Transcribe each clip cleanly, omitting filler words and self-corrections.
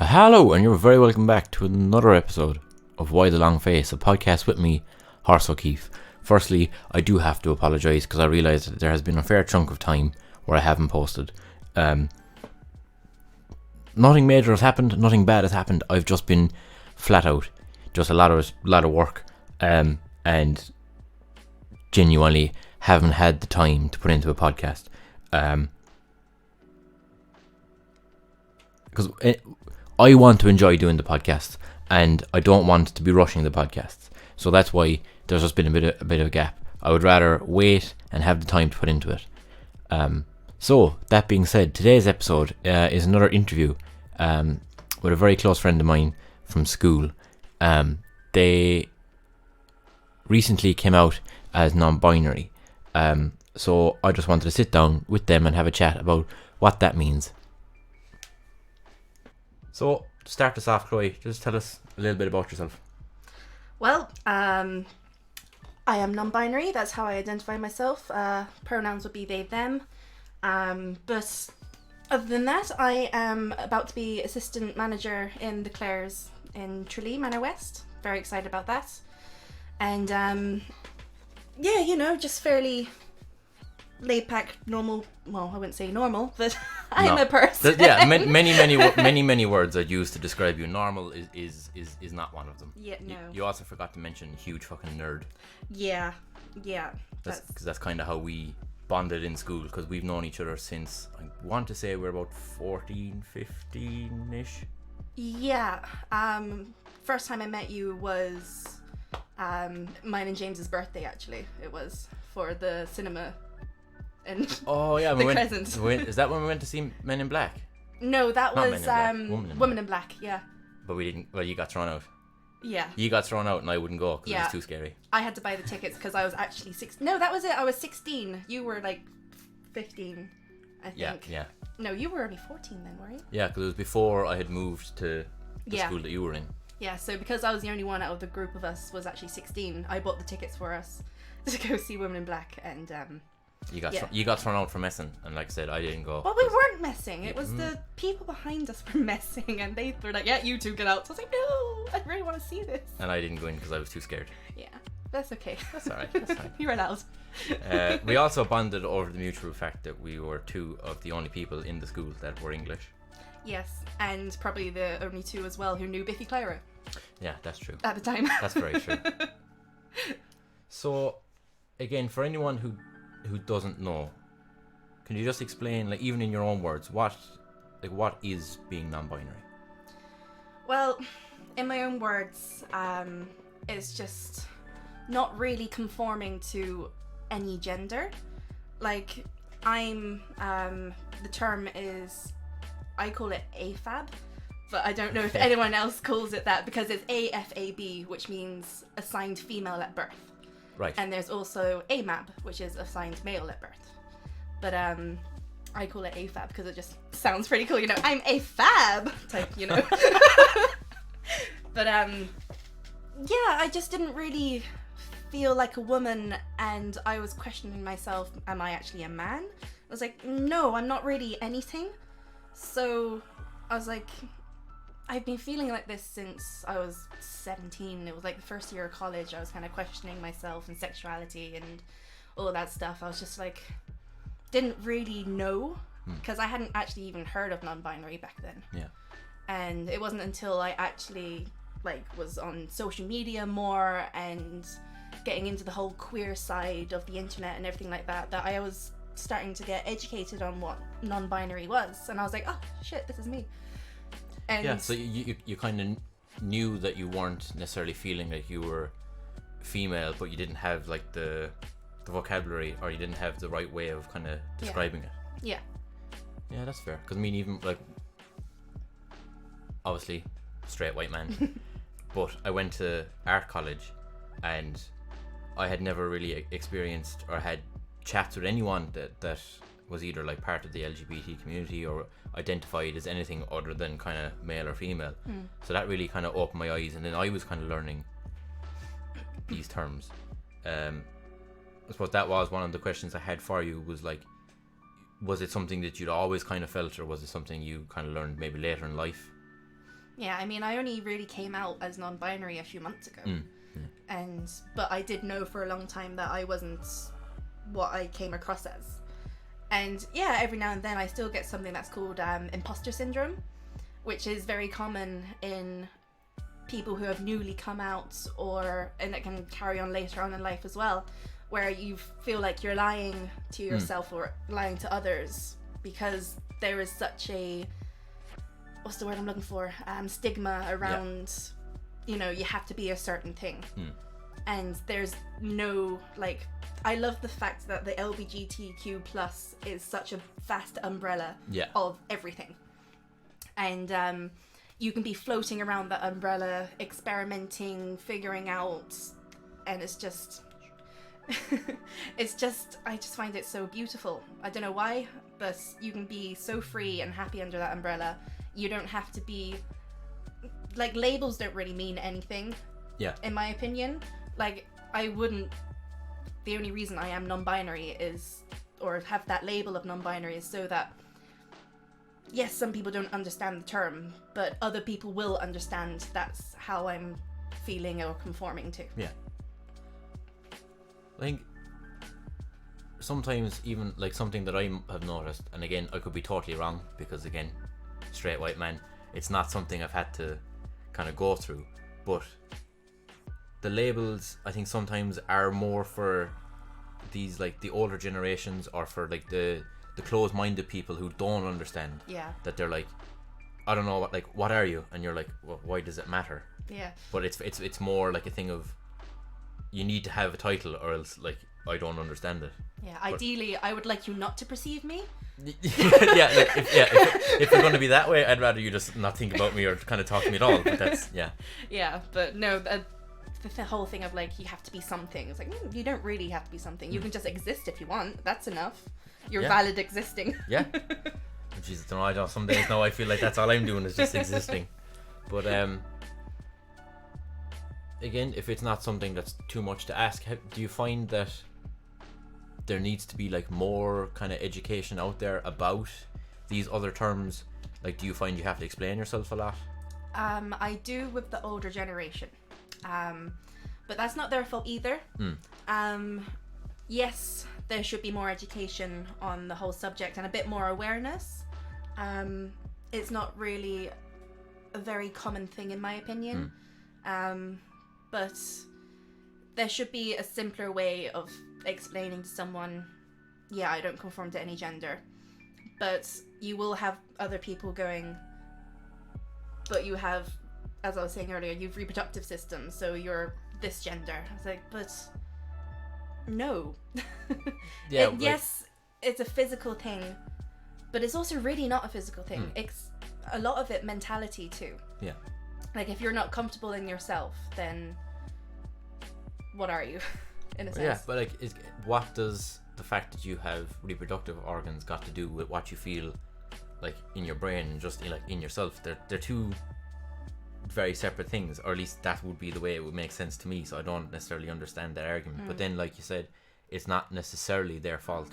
Hello, and you're very welcome back to another episode of Why the Long Face, a podcast with me, Horace O'Keefe. Firstly, I do have to apologise because I realise that there has been a fair chunk of time where I haven't posted. Nothing major has happened, nothing bad has happened. I've just been flat out, just a lot of work, and genuinely haven't had the time to put into a podcast. Because I want to enjoy doing the podcasts, and I don't want to be rushing the podcasts. So that's why there's just been a bit of a gap. I would rather wait and have the time to put into it. So that being said, today's episode is another interview with a very close friend of mine from school. They recently came out as non-binary. So I just wanted to sit down with them and have a chat about what that means. So, to start us off, Chloe, just tell us a little bit about yourself. Well, I am non-binary. That's how I identify myself. Pronouns would be they, them. But other than that, I am about to be assistant manager in the Clares in Tralee, Manor West. Very excited about that. And, just fairly laid-back, normal. Well, I wouldn't say normal, but I'm a person. Many words are used to describe you. Normal is not one of them. Yeah, no. You also forgot to mention huge fucking nerd. Yeah. Because that's kind of how we bonded in school, because we've known each other since, I want to say we're about 14, 15-ish. Yeah. First time I met you was mine and James's birthday, actually. It was for the cinema. And the Crescent. Is that when we went to see Men in Black? No, that Not was Woman in Black, yeah. But we didn't. Well, you got thrown out. Yeah. You got thrown out, and I wouldn't go because it was too scary. I had to buy the tickets because I was actually 16. No, that was it. I was 16. You were like 15, I think. Yeah. No, you were only 14 then, were you? Yeah, because it was before I had moved to the school that you were in. Yeah, so because I was the only one out of the group of us was actually 16, I bought the tickets for us to go see Women in Black, and You got thrown out for messing, and like I said, I didn't go. Well, we weren't messing. It was the people behind us were messing, and they were like, "Yeah, you two get out." So I was like, "No, I really want to see this." And I didn't go in because I was too scared. Yeah, that's okay. That's alright. That's fine. You're allowed. We also bonded over the mutual fact that we were two of the only people in the school that were English. Yes, and probably the only two as well who knew Biffy Clyro. Yeah, that's true. At the time. That's very true. So, again, for anyone who doesn't know, can you just explain, like, even in your own words, what is being non-binary? Well, in my own words, it's just not really conforming to any gender. Like, the term is, I call it AFAB, but I don't know if anyone else calls it that, because it's AFAB, which means assigned female at birth. Right. And there's also AMAB, which is assigned male at birth. But I call it AFAB because it just sounds pretty cool. I'm AFAB type, But I just didn't really feel like a woman, and I was questioning myself, am I actually a man? I was like, no, I'm not really anything. So I was like, I've been feeling like this since I was 17. It was like the first year of college. I was kind of questioning myself and sexuality and all that stuff. I was just like, didn't really know, because I hadn't actually even heard of non-binary back then. Yeah. And it wasn't until I actually was on social media more and getting into the whole queer side of the internet and everything like that I was starting to get educated on what non-binary was. And I was like, oh shit, this is me. And yeah, so you kind of knew that you weren't necessarily feeling like you were female, but you didn't have like the vocabulary, or you didn't have the right way of kind of describing it. Yeah. Yeah, that's fair. Because I mean, even like, obviously, straight white man, but I went to art college, and I had never really experienced or had chats with anyone that was either like part of the LGBT community or identified as anything other than kind of male or female. So that really kind of opened my eyes, and then I was kind of learning these terms. I suppose that was one of the questions I had for you, was like, was it something that you'd always kind of felt, or was it something you kind of learned maybe later in life? Yeah, I mean, I only really came out as non-binary a few months ago. Yeah. But I did know for a long time that I wasn't what I came across as. And yeah, every now and then I still get something that's called impostor syndrome, which is very common in people who have newly come out, and it can carry on later on in life as well, where you feel like you're lying to yourself or lying to others because there is such a, what's the word I'm looking for, stigma around, you have to be a certain thing. And there's no, like, I love the fact that the LGBTQ plus is such a vast umbrella of everything. And you can be floating around that umbrella, experimenting, figuring out, and it's just, I just find it so beautiful. I don't know why, but you can be so free and happy under that umbrella. You don't have to be, like, labels don't really mean anything. Yeah. In my opinion. Like, the only reason I am non-binary is, or have that label of non-binary, is so that, yes, some people don't understand the term, but other people will understand that's how I'm feeling or conforming to. Yeah. I think sometimes even, like, something that I have noticed, and again, I could be totally wrong, because again, straight white man, it's not something I've had to kind of go through, but the labels, I think, sometimes are more for these, like, the older generations, or for, like, the closed-minded people who don't understand. Yeah. That they're like, I don't know, what are you? And you're like, well, why does it matter? Yeah. But it's more like a thing of, you need to have a title, or else, like, I don't understand it. Yeah. Ideally, I would like you not to perceive me. Yeah. Like, if you're going to be that way, I'd rather you just not think about me or kind of talk to me at all. But that's Yeah, but no. The whole thing of, like, you have to be something. It's like, you don't really have to be something. You can just exist if you want. That's enough. You're valid existing. Yeah. Jesus, I don't know. Some days now I feel like that's all I'm doing is just existing. But again, if it's not something that's too much to ask, do you find that there needs to be, like, more kind of education out there about these other terms? Like, do you find you have to explain yourself a lot? I do with the older generation. But that's not their fault either. Yes, there should be more education on the whole subject and a bit more awareness. It's not really a very common thing in my opinion. But there should be a simpler way of explaining to someone, yeah, I don't conform to any gender. But you will have other people going, but you have, as I was saying earlier, you've reproductive systems, so you're this gender. It's like, but no. Yeah. Yes, it's a physical thing, but it's also really not a physical thing. It's a lot of it mentality too. Yeah. Like, if you're not comfortable in yourself, then what are you, in a sense? Yeah, but, like, what does the fact that you have reproductive organs got to do with what you feel, like, in your brain and just in yourself? They're two very separate things, or at least that would be the way it would make sense to me. So I don't necessarily understand that argument. But then, like you said, it's not necessarily their fault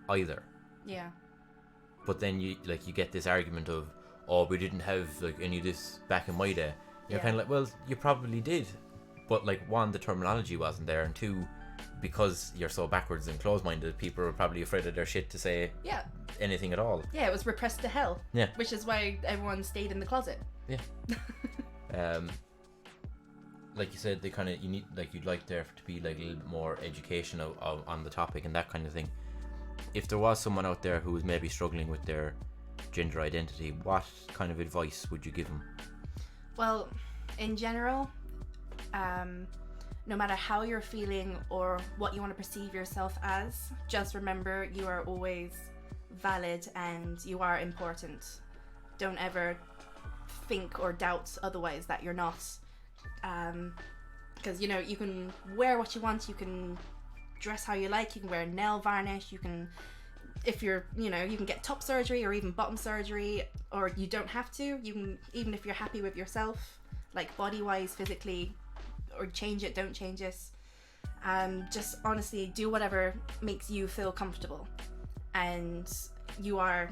either. Yeah. But then you get this argument of, oh, we didn't have, like, any of this back in my day. You're kind of like, well, you probably did, but, like, one, the terminology wasn't there, and two, because you're so backwards and closed-minded, people are probably afraid of their shit to say anything at all. Yeah, it was repressed to hell. Yeah. Which is why everyone stayed in the closet. Yeah. Like you said, they kind of, you'd like there to be, like, a little bit more education on the topic and that kind of thing. If there was someone out there who was maybe struggling with their gender identity, what kind of advice would you give them? Well, in general, no matter how you're feeling or what you want to perceive yourself as, just remember you are always valid and you are important. Don't ever think or doubt otherwise that you're not. Because, you can wear what you want, you can dress how you like, you can wear nail varnish, you can, if you're, you can get top surgery or even bottom surgery, or you don't have to. You can, even if you're happy with yourself, like body-wise, physically, or change it, don't change it. Just honestly do whatever makes you feel comfortable. And you are,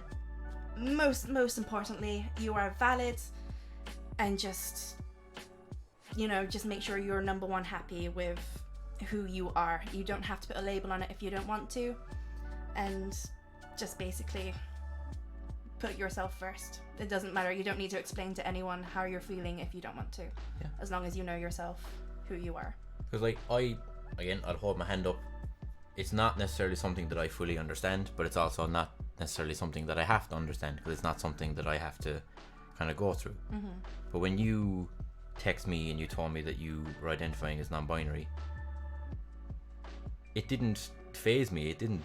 most importantly, you are valid. and just, you know, just make sure you're number one happy with who you are. You don't have to put a label on it if you don't want to, and just basically put yourself first. It doesn't matter. You don't need to explain to anyone how you're feeling if you don't want to. Yeah. As long as you know yourself, who you are. Because like I'll hold my hand up. It's not necessarily something that I fully understand, but it's also not necessarily something that I have to understand, because it's not something that I have to kind of go through. Mm-hmm. But when you text me and you told me that you were identifying as non-binary, it didn't faze me. It didn't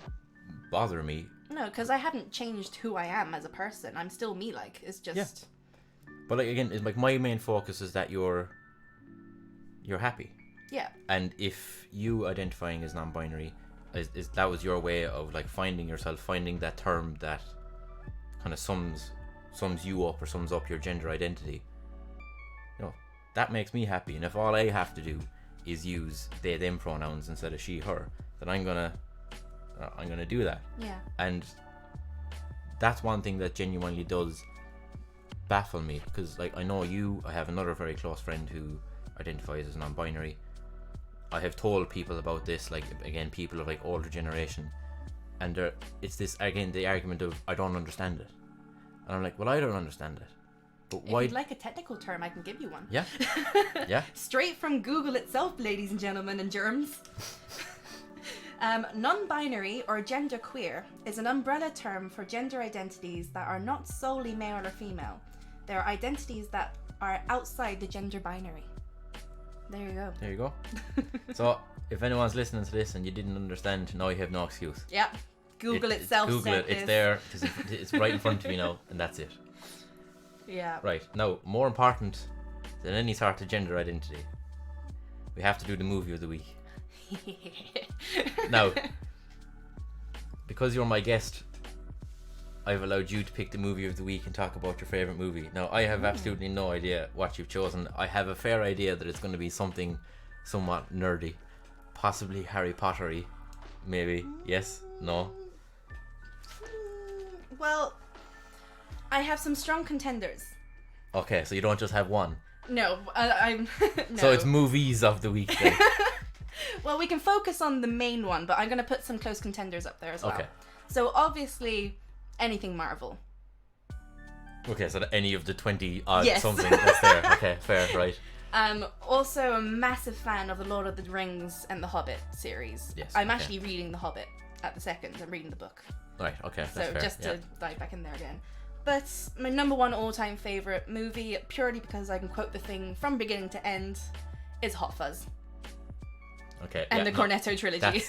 bother me. No, because I haven't changed who I am as a person. I'm still me. Like, it's just. Yeah. But like again, it's like my main focus is that you're happy. Yeah. And if you identifying as non-binary is that was your way of like finding yourself, finding that term that kind of sums you up or sums up your gender identity, you know, that makes me happy. And if all I have to do is use they them pronouns instead of she her, then I'm gonna do that. Yeah. And that's one thing that genuinely does baffle me, because like I have another very close friend who identifies as non-binary. I have told people about this, like again, people of like older generation, and it's this again the argument of I don't understand it, and I'm like, well, I don't understand it, but why? If you'd like a technical term, I can give you one. Yeah. Yeah. Straight from Google itself, ladies and gentlemen and germs. Non-binary or genderqueer is an umbrella term for gender identities that are not solely male or female. They are identities that are outside the gender binary. There you go. There you go. So if anyone's listening to this and you didn't understand, now you have no excuse. Yeah. Google itself Google said it. It's this. there. It's right in front of you now, and that's it. Yeah. Right. Now, more important than any sort of gender identity, we have to do the movie of the week. Now, because you're my guest, I've allowed you to pick the movie of the week and talk about your favourite movie. Now, I have absolutely no idea what you've chosen. I have a fair idea that it's going to be something somewhat nerdy. Possibly Harry Potter-y. Maybe. Yes? No? Well, I have some strong contenders. Okay, so you don't just have one. No, I'm... no. So it's movies of the week then. Well, we can focus on the main one, but I'm going to put some close contenders up there as well. Okay. So obviously, anything Marvel. Okay, so any of the 20 odd Yes. something that's there. Okay, fair, right. Also a massive fan of the Lord of the Rings and the Hobbit series. Yes, I'm okay. actually reading the Hobbit at the second. I'm reading the book. Right, okay, that's So fair. just yeah. to dive back in there again. But my number one all-time favourite movie, purely because I can quote the thing from beginning to end, is Hot Fuzz. Okay. And yeah, the Cornetto trilogy.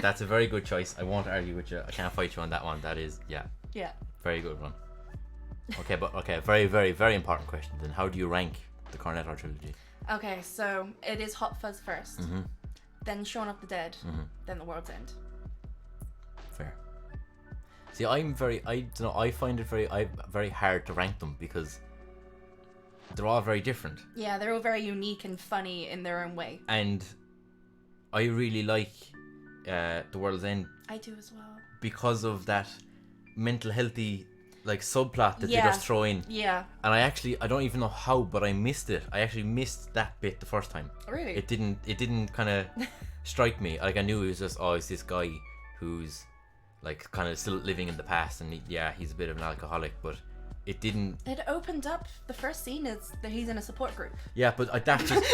That's a very good choice. I won't argue with you. I can't fight you on that one. That is, yeah. Yeah. Very good one. Okay, very, very, very important question. Then how do you rank the Cornetto trilogy? Okay, so it is Hot Fuzz first, Mm-hmm. then Shaun of the Dead, Mm-hmm. then The World's End. Fair. See, I find it very hard to rank them because they're all very different. Yeah, they're all very unique and funny in their own way. And I really like The World's End I do as well. because of that mental healthy like subplot that they Yeah. just throw in. Yeah. And I don't even know how, but I missed it. I actually missed that bit the first time. Really? It didn't kind of strike me. Like I knew it was just, it's this guy who's like kind of still living in the past, and he's a bit of an alcoholic, but it didn't. It opened up, the first scene is that he's in a support group. Yeah, but that's just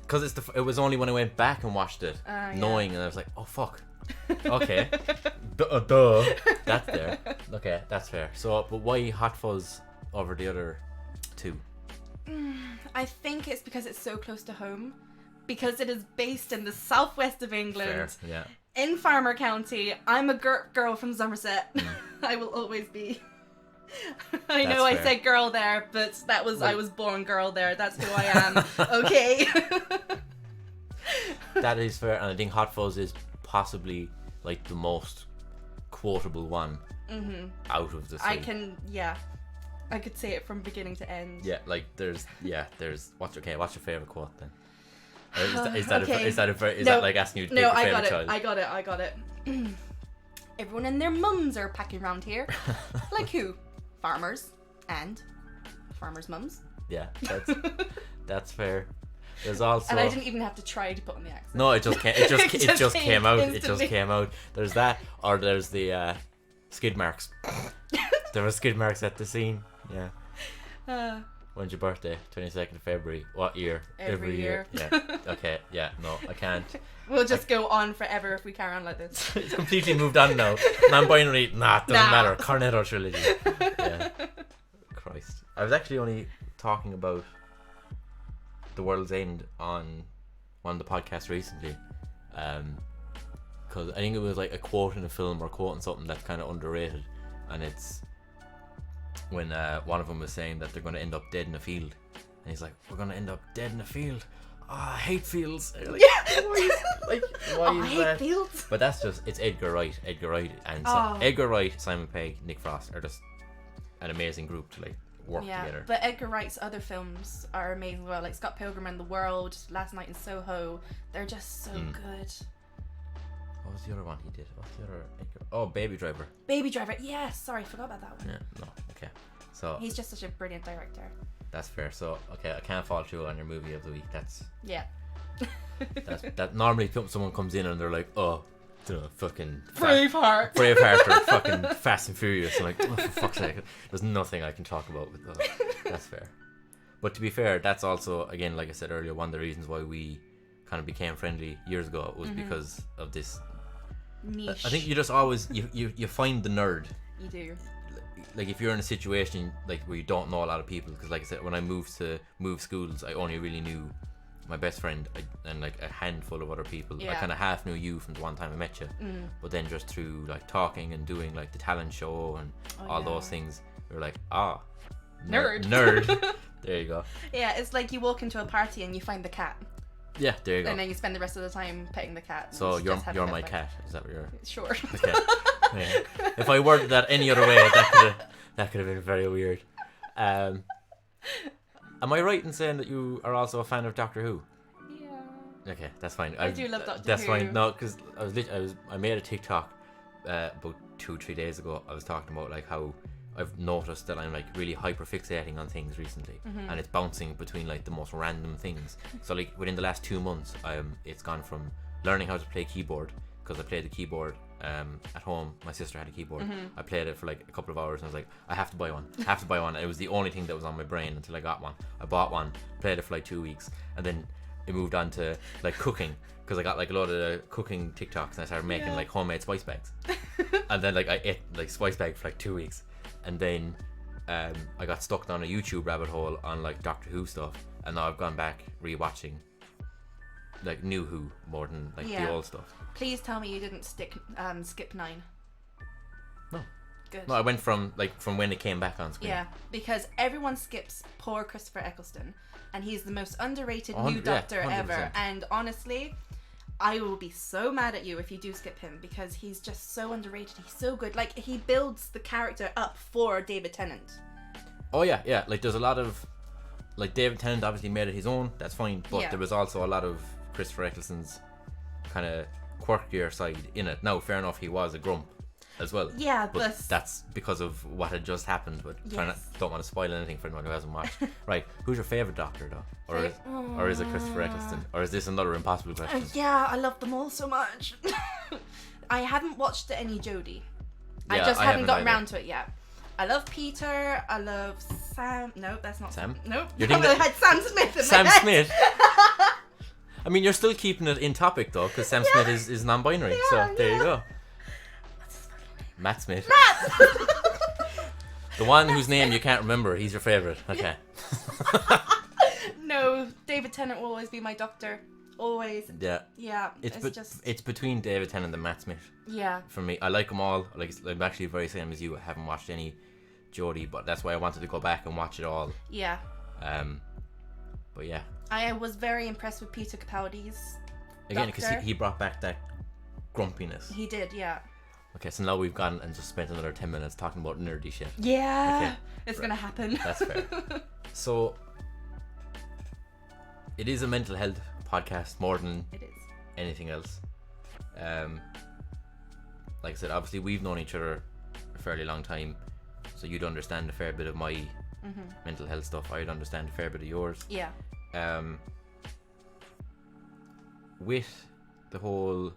because it was only when I went back and watched it, knowing, and I was like, oh fuck. Okay. Duh. That's there. Okay, that's fair. So, but why Hot Fuzz over the other two? I think it's because it's so close to home. Because it is based in the southwest of England. Fair, yeah. In Farmer County. I'm a girl from Somerset. I will always be. I know I said girl there, but I was born girl there. That's who I am. Okay. That is fair, and I think Hot Fuzz is possibly like the most quotable one out of the three. I could say it from beginning to end. Yeah, like there's what's your favorite quote then? Is that like asking you to pick your favorite child? I got it. Everyone and their mums are packing around here. Like who? Farmers and farmers' mums. Yeah, that's fair. There's also, and I didn't even have to try to put on the accent. no, it just came. It just came out. instantly. It just came out. There's that, or there's the skid marks. There were skid marks at the scene. Yeah. When's your birthday? 22nd of February. What year? Every year. Yeah. Okay. Yeah. No, I can't. We'll just go on forever if we carry on like this. It's completely moved on now. Non-binary. Nah, it doesn't matter. Cornetto trilogy. Yeah. Christ. I was actually only talking about The World's End on one of the podcasts recently, because I think it was like a quote in a film or quoting something that's kind of underrated, and it's when one of them was saying that they're going to end up dead in a field, and he's like, "We're going to end up dead in a field. I hate fields." Like, why I is hate that? fields. But that's just, it's Edgar Wright, and Edgar Wright, Simon Pegg, Nick Frost are just an amazing group to like work together. But Edgar Wright's other films are amazing as well, like Scott Pilgrim and the World, Last Night in Soho. They're just so good. What was the other one he did? What's the other Edgar? Oh, Baby Driver. Baby Driver. Yes, sorry, forgot about that one. Yeah, no, okay. So He's just such a brilliant director. that's fair. So okay, I can't fault you on your movie of the week. That's that. Normally, someone comes in and they're like, "Oh, fucking Braveheart or fucking Fast and Furious." I'm like, oh, for fuck's sake, there's nothing I can talk about with those. That's fair. But to be fair, that's also, again, like I said earlier, one of the reasons why we kind of became friendly years ago was because of this niche. I think you just always you find the nerd. You do. Like if you're in a situation like where you don't know a lot of people, because like I said, when I moved schools, I only really knew my best friend and like a handful of other people. I kind of half knew you from the one time I met you, but then just through like talking and doing like the talent show and all those things, we were like, nerd. There you go. Yeah, it's like you walk into a party and you find the cat. Yeah, there you go. And then you spend the rest of the time petting the cat. So you're my cat. Is that what you're? Sure. Okay. Yeah. If I worded that any other way, that could have been very weird. Am I right in saying that you are also a fan of Doctor Who? Yeah. Okay, that's fine. I do love Doctor Who. That's fine. No, because I made a TikTok about 2-3 days ago. I was talking about like how I've noticed that I'm like really hyper fixating on things recently, and it's bouncing between like the most random things. So like within the last 2 months, it's gone from learning how to play keyboard, because I played the keyboard at home. My sister had a keyboard. I played it for like a couple of hours and I was like, I have to buy one. And it was the only thing that was on my brain until I got one. I bought one, played it for like 2 weeks, and then it moved on to like cooking, because I got like a lot of cooking TikToks and I started making like homemade spice bags. And then like I ate like spice bag for like 2 weeks, and then I got stuck down a YouTube rabbit hole on like Doctor Who stuff, and now I've gone back rewatching like new Who more than like the old stuff. Please tell me you didn't skip 9. No. Good. No, I went from when it came back on screen. Yeah, because everyone skips poor Christopher Eccleston, and he's the most underrated new Doctor ever. And honestly, I will be so mad at you if you do skip him, because he's just so underrated. He's so good. Like, he builds the character up for David Tennant. Oh yeah. Like there's a lot of like David Tennant obviously made it his own. That's fine, but there was also a lot of Christopher Eccleston's kind of quirkier side in it. Now, fair enough, he was a grump as well. Yeah, but that's because of what had just happened. But don't want to spoil anything for anyone who hasn't watched. Right, who's your favorite Doctor though, or is it Christopher Eccleston, or is this another impossible question? Yeah, I love them all so much. I haven't watched any Jodie. I just haven't gotten around to it yet. I love Peter. I love Sam. No, that's not Sam. Nope. You're thinking I had Sam Smith in Sam my head. Smith. I mean, you're still keeping it in topic though, because Sam Smith is non-binary. So there you go. What's his fucking name? Matt Smith. Matt. The one whose name you can't remember. He's your favorite. Okay. No, David Tennant will always be my Doctor. Always. Yeah. Yeah. It's between David Tennant and Matt Smith. Yeah. For me, I like them all. Like, I'm actually very same as you. I haven't watched any Jodie, but that's why I wanted to go back and watch it all. Yeah. But yeah. I was very impressed with Peter Capaldi's Again, because he brought back that grumpiness. He did, yeah. Okay, so now we've gone and just spent another 10 minutes talking about nerdy shit. Yeah. Okay. It's gonna happen. That's fair. So, it is a mental health podcast more than anything else. Like I said, obviously we've known each other a fairly long time, so you'd understand a fair bit of my mental health stuff. I'd understand a fair bit of yours. Yeah. With the whole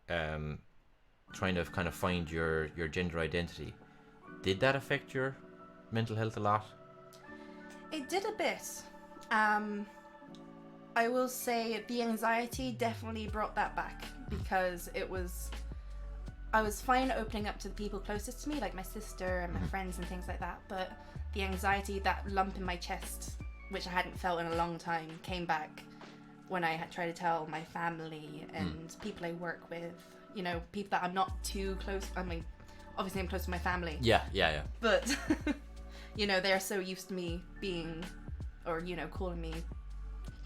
trying to kind of find your gender identity, did that affect your mental health a lot? It did a bit. I will say the anxiety definitely brought that back, because I was fine opening up to the people closest to me, like my sister and my friends and things like that, but the anxiety, that lump in my chest, which I hadn't felt in a long time, came back when I had tried to tell my family and people I work with, you know, people that I'm not too close. I mean, obviously I'm close to my family. Yeah. But, you know, they're so used to me being, or, you know, calling me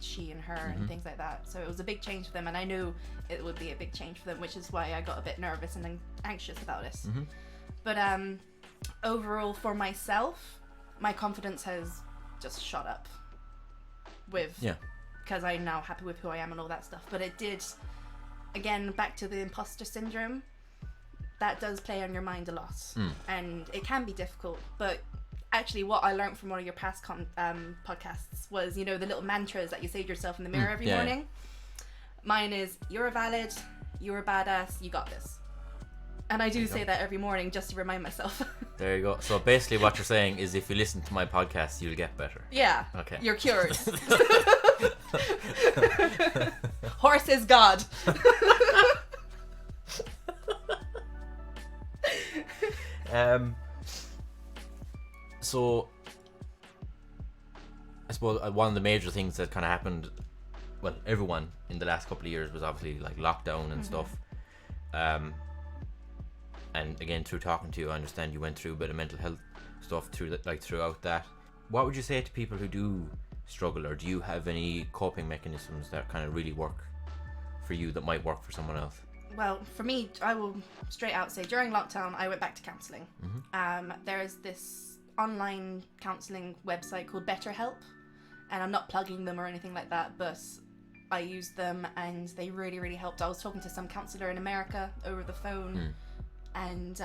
she and her and things like that. So it was a big change for them, and I knew it would be a big change for them, which is why I got a bit nervous and anxious about it. But overall, for myself, my confidence has just shot up because I'm now happy with who I am and all that stuff. But it did, again, back to the imposter syndrome, that does play on your mind a lot, and it can be difficult. But actually, what I learned from one of your past podcasts was, you know, the little mantras that you say to yourself in the mirror every morning. Mine is, you're a valid, you're a badass, you got this. And I do say that every morning just to remind myself. There you go. So basically what you're saying is, if you listen to my podcast, you'll get better. Yeah. Okay. You're cured. Horse is God. So I suppose one of the major things that kind of happened, well, everyone in the last couple of years, was obviously like lockdown and stuff. And again, through talking to you, I understand you went through a bit of mental health stuff throughout that. What would you say to people who do struggle, or do you have any coping mechanisms that kind of really work for you that might work for someone else? Well, for me, I will straight out say, during lockdown, I went back to counselling. There is this online counselling website called BetterHelp, and I'm not plugging them or anything like that, but I used them and they really, really helped. I was talking to some counsellor in America over the phone, and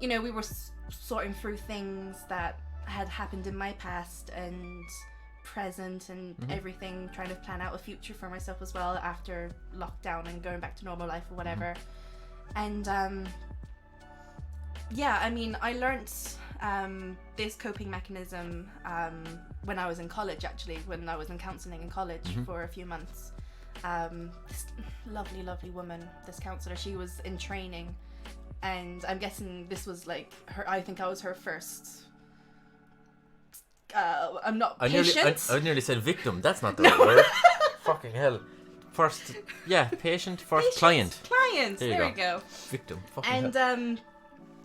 you know, we were sorting through things that had happened in my past and present and everything, trying to plan out a future for myself as well after lockdown and going back to normal life or whatever. And yeah, I mean, I learnt this coping mechanism when I was in college, actually, when I was in counselling in college for a few months. This lovely, lovely woman, this counsellor, she was in training, and I'm guessing this was like her, I think I was her first, I'm not patient. I nearly said victim. That's not the right word. Fucking hell. First, patient, first client. There you go. Victim. Fucking hell.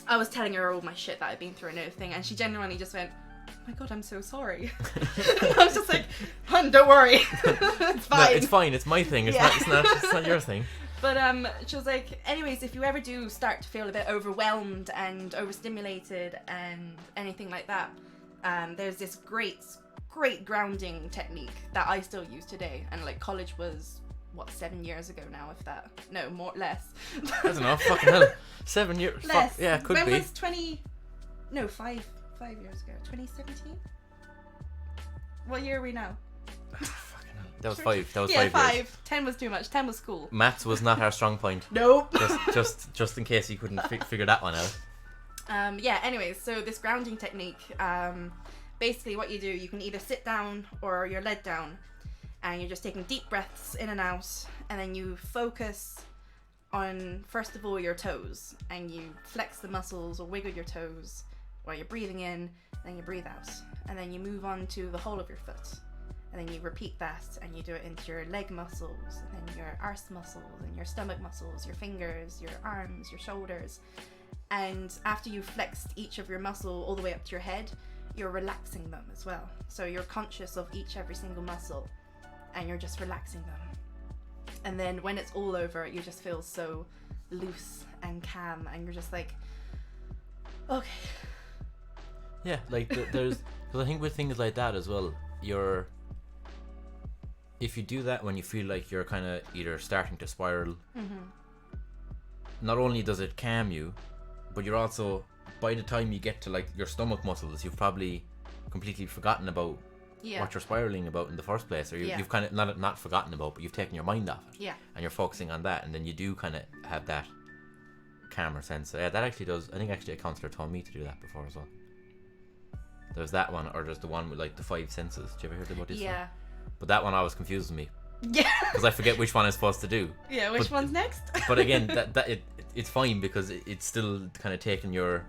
I was telling her all my shit that I'd been through and everything, and she genuinely just went, "Oh my god, I'm so sorry." I was just like, "Hun, don't worry, it's fine." No, it's fine. It's my thing. It's not your thing. But she was like, anyways, if you ever do start to feel a bit overwhelmed and overstimulated and anything like that, there's this great grounding technique that I still use today. And like, college was, what, 7 years ago now, if that? No, less. I don't know, fucking hell. 7 years? Less. Yeah, could be. When was 5 years ago? 2017? What year are we now? That was 5. That was 5 years. 10 was too much. 10 was school. Maths was not our strong point. Nope. just in case you couldn't figure that one out. Yeah, anyways, so this grounding technique, basically what you do, you can either sit down or you're led down, and you're just taking deep breaths in and out, and then you focus on, first of all, your toes, and you flex the muscles or wiggle your toes while you're breathing in, then you breathe out, and then you move on to the whole of your foot, and then you repeat that, and you do it into your leg muscles, and then your arse muscles, and your stomach muscles, your fingers, your arms, your shoulders. And after you've flexed each of your muscle all the way up to your head, you're relaxing them as well. So you're conscious of every single muscle, and you're just relaxing them. And then when it's all over, you just feel so loose and calm, and you're just like, okay. Yeah, like there's, because I think with things like that as well, if you do that when you feel like you're kind of either starting to spiral, not only does it calm you, but you're also by the time you get to like your stomach muscles, you've probably completely forgotten about what you're spiraling about in the first place, or you've kind of not forgotten about, but you've taken your mind off it. Yeah. And you're focusing on that, and then you do kind of have that calmer sense. So, yeah, that actually does. I think actually a counselor told me to do that before as well. There's that one, or there's the one with like the 5 senses. Did you ever hear about this one? Yeah. But that one always confuses me. Yeah. Because I forget which one I'm supposed to do. Yeah, which one's next? But again, it's fine because it's still kind of taking your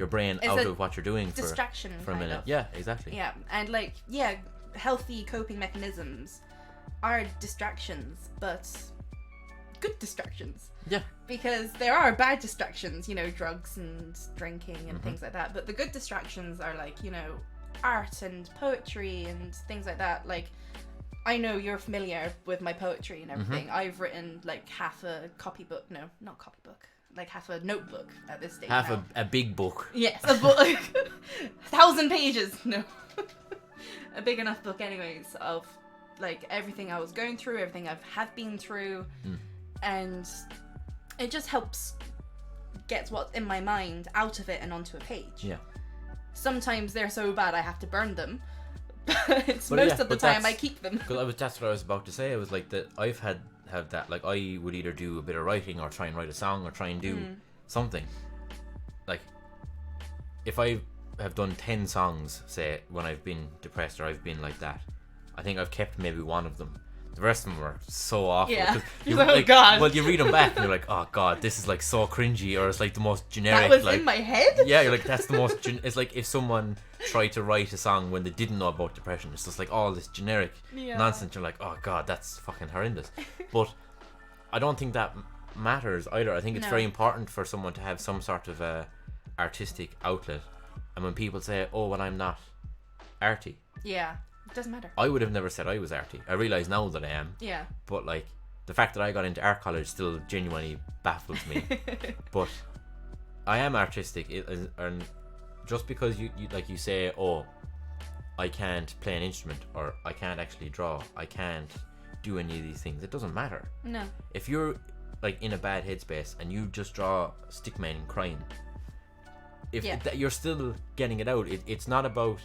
brain it's out of what you're doing distraction for a minute. of. Yeah, exactly. Yeah, and like healthy coping mechanisms are distractions, but good distractions. Yeah. Because there are bad distractions, drugs and drinking and things like that. But the good distractions are like, art and poetry and things like that. Like, I know you're familiar with my poetry and everything. I've written like half a copybook. No, not copybook. Like half a notebook at this stage. Half now. a big book. Yes, a book. 1,000 pages. No. A big enough book anyways of like everything I was going through, everything have been through. And it just helps get what's in my mind out of it and onto a page. Yeah. Sometimes they're so bad I have to burn them. But most of the time I keep them. Because that's what I was about to say. I was like that I've had that, like I would either do a bit of writing or try and write a song or try and do something. Like if I have done 10 songs, say, when I've been depressed or I've been like that, I think I've kept maybe one of them. The rest of them were so awful. Yeah. God. Well, you read them back and you're like, oh God, this is like so cringy, or it's like the most generic. That was like, in my head? Yeah, you're like, that's the most. It's like if someone tried to write a song when they didn't know about depression. It's just like all this generic nonsense. You're like, oh God, that's fucking horrendous. But I don't think that matters either. I think it's very important for someone to have some sort of artistic outlet. And when people say, oh, well, I'm not arty. Yeah. It doesn't matter. I would have never said I was arty. I realise now that I am. Yeah. But like the fact that I got into art college still genuinely baffles me. But I am artistic, and just because you like you say, oh, I can't play an instrument, or I can't actually draw, I can't do any of these things, it doesn't matter. No. If you're like in a bad headspace and you just draw stickmen crying, you're still getting it out. It's not about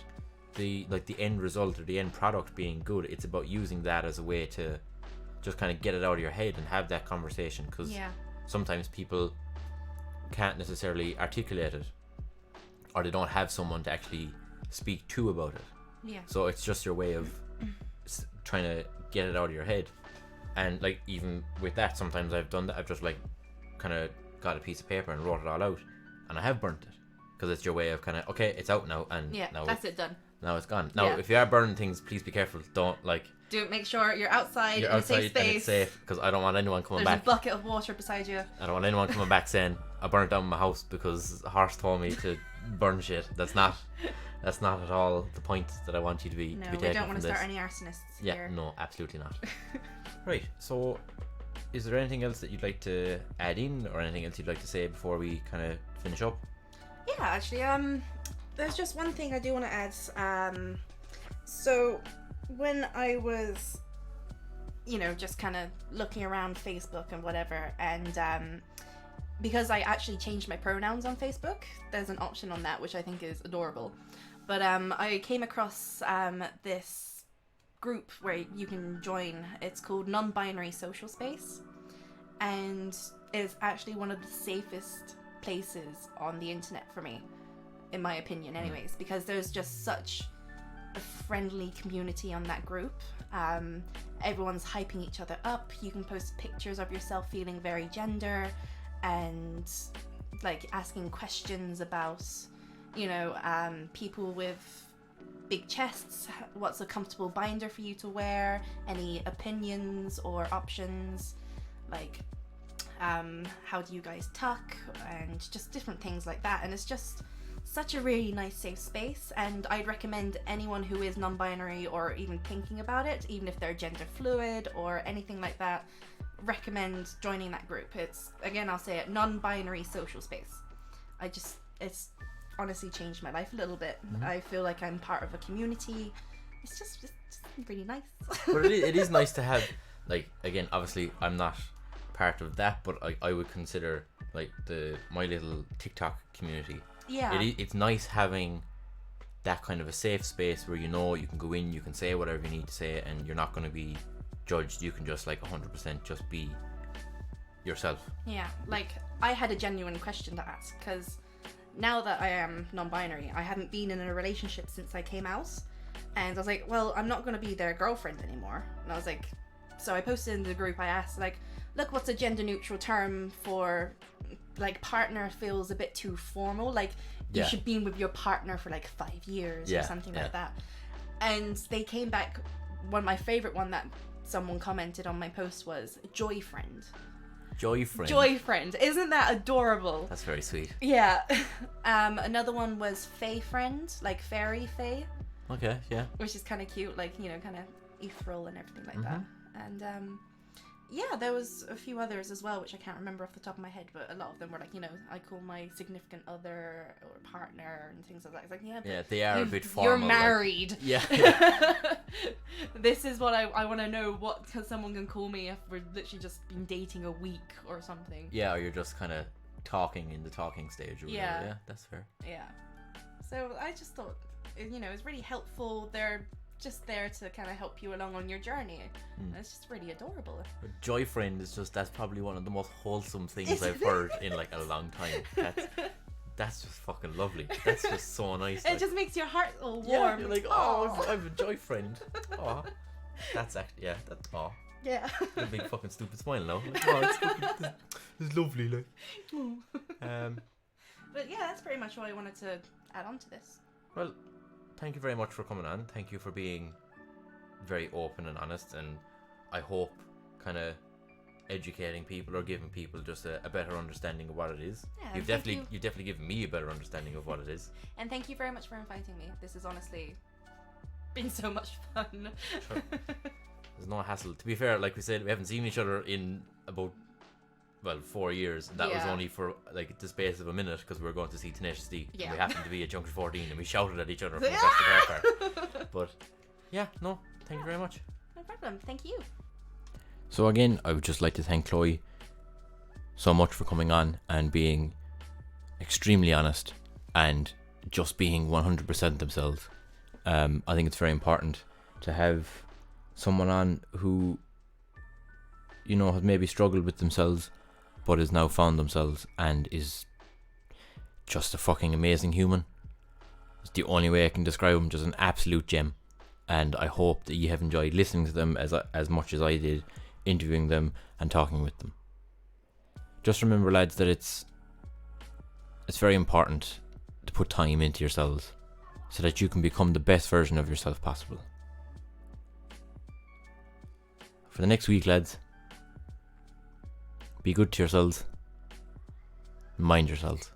the end result or the end product being good. It's about using that as a way to just kind of get it out of your head and have that conversation, because sometimes people can't necessarily articulate it, or they don't have someone to actually speak to about it. So it's just your way of trying to get it out of your head. And like even with that, sometimes I've done that. I've just like kind of got a piece of paper and wrote it all out, and I have burnt it, because it's your way of kind of, okay, it's out now, and now that's it done. Now it's gone. Now, if you are burning things, please be careful. Don't make sure you're outside in a safe space. And it's safe, because I don't want anyone coming back. There's a bucket of water beside you. I don't want anyone coming back saying I burnt down my house because a horse told me to burn shit. That's not at all the point that I want you to be. No, to be we don't want to start any arsonists here. Yeah, no, absolutely not. Right. So, is there anything else that you'd like to add in, or anything else you'd like to say before we kind of finish up? Yeah, actually, there's just one thing I do want to add. So when I was, just kind of looking around Facebook and whatever, and because I actually changed my pronouns on Facebook, there's an option on that which I think is adorable. But I came across this group where you can join. It's called Nonbinary Social Space, and it's actually one of the safest places on the internet for me, in my opinion anyways, because there's just such a friendly community on that group. Everyone's hyping each other up. You can post pictures of yourself feeling very gender, and like asking questions about people with big chests, what's a comfortable binder for you to wear, any opinions or options, like how do you guys tuck, and just different things like that. And it's just such a really nice safe space, and I'd recommend anyone who is non-binary or even thinking about it, even if they're gender fluid or anything like that, recommend joining that group. It's, again, I'll say it, non-binary social space. It's honestly changed my life a little bit. I feel like I'm part of a community. It's just really nice. But it is nice to have, like, again, obviously I'm not part of that, but I would consider like my little TikTok community Yeah. It's nice having that kind of a safe space where you know you can go in, you can say whatever you need to say, and you're not going to be judged. You can just like 100% just be yourself. Yeah, like I had a genuine question to ask, because now that I am non-binary, I haven't been in a relationship since I came out, and I was like, well, I'm not going to be their girlfriend anymore. And I was like, so I posted in the group, I asked, like, look, what's a gender neutral term for, like, partner feels a bit too formal, like you should be with your partner for like 5 years or something like that. And they came back, my favorite one that someone commented on my post was joy friend. Joy friend. Isn't that adorable? That's very sweet. Yeah. Another one was fae friend, like fairy fae. Okay, yeah. Which is kind of cute, like, you know, kind of ethereal and everything like that. And yeah, there was a few others as well, which I can't remember off the top of my head, but a lot of them were like, you know, I call my significant other or partner and things like that. It's like, yeah, but they are a bit formal. You're married. Like, yeah. This is what I want to know, what someone can call me if we're literally just been dating a week or something. Yeah, or you're just kind of talking in the talking stage or whatever. Yeah, that's fair. Yeah. So I just thought, you know, it's really helpful. They're just there to kind of help you along on your journey. It's just really adorable. Joy friend is just, that's probably one of the most wholesome things I've heard in like a long time. That's just fucking lovely. That's just so nice. It just makes your heart all warm. Yeah, you're like, oh, I've a joy friend. Oh, that's actually, that's, oh. Yeah. A big fucking stupid smile now. Like, oh, it's lovely, like. But yeah, that's pretty much all I wanted to add on to this. Well, thank you very much for coming on. Thank you for being very open and honest, and I hope kind of educating people or giving people just a better understanding of what it is. Yeah, you've definitely given me a better understanding of what it is. And thank you very much for inviting me. This has honestly been so much fun. Sure. There's no hassle. To be fair, like we said, we haven't seen each other in about 4 years, and that was only for like the space of a minute because we were going to see Tenacious D. Yeah. And we happened to be at Junction 14 and we shouted at each other from across the car park. But yeah, no, thank you very much. No problem. Thank you. So again, I would just like to thank Chloe so much for coming on and being extremely honest and just being 100% themselves. I think it's very important to have someone on who, you know, has maybe struggled with themselves but has now found themselves and is just a fucking amazing human. It's the only way I can describe them, just an absolute gem. And I hope that you have enjoyed listening to them as much as I did interviewing them and talking with them. Just remember, lads, that it's very important to put time into yourselves so that you can become the best version of yourself possible. For the next week, lads, be good to yourselves. Mind yourselves.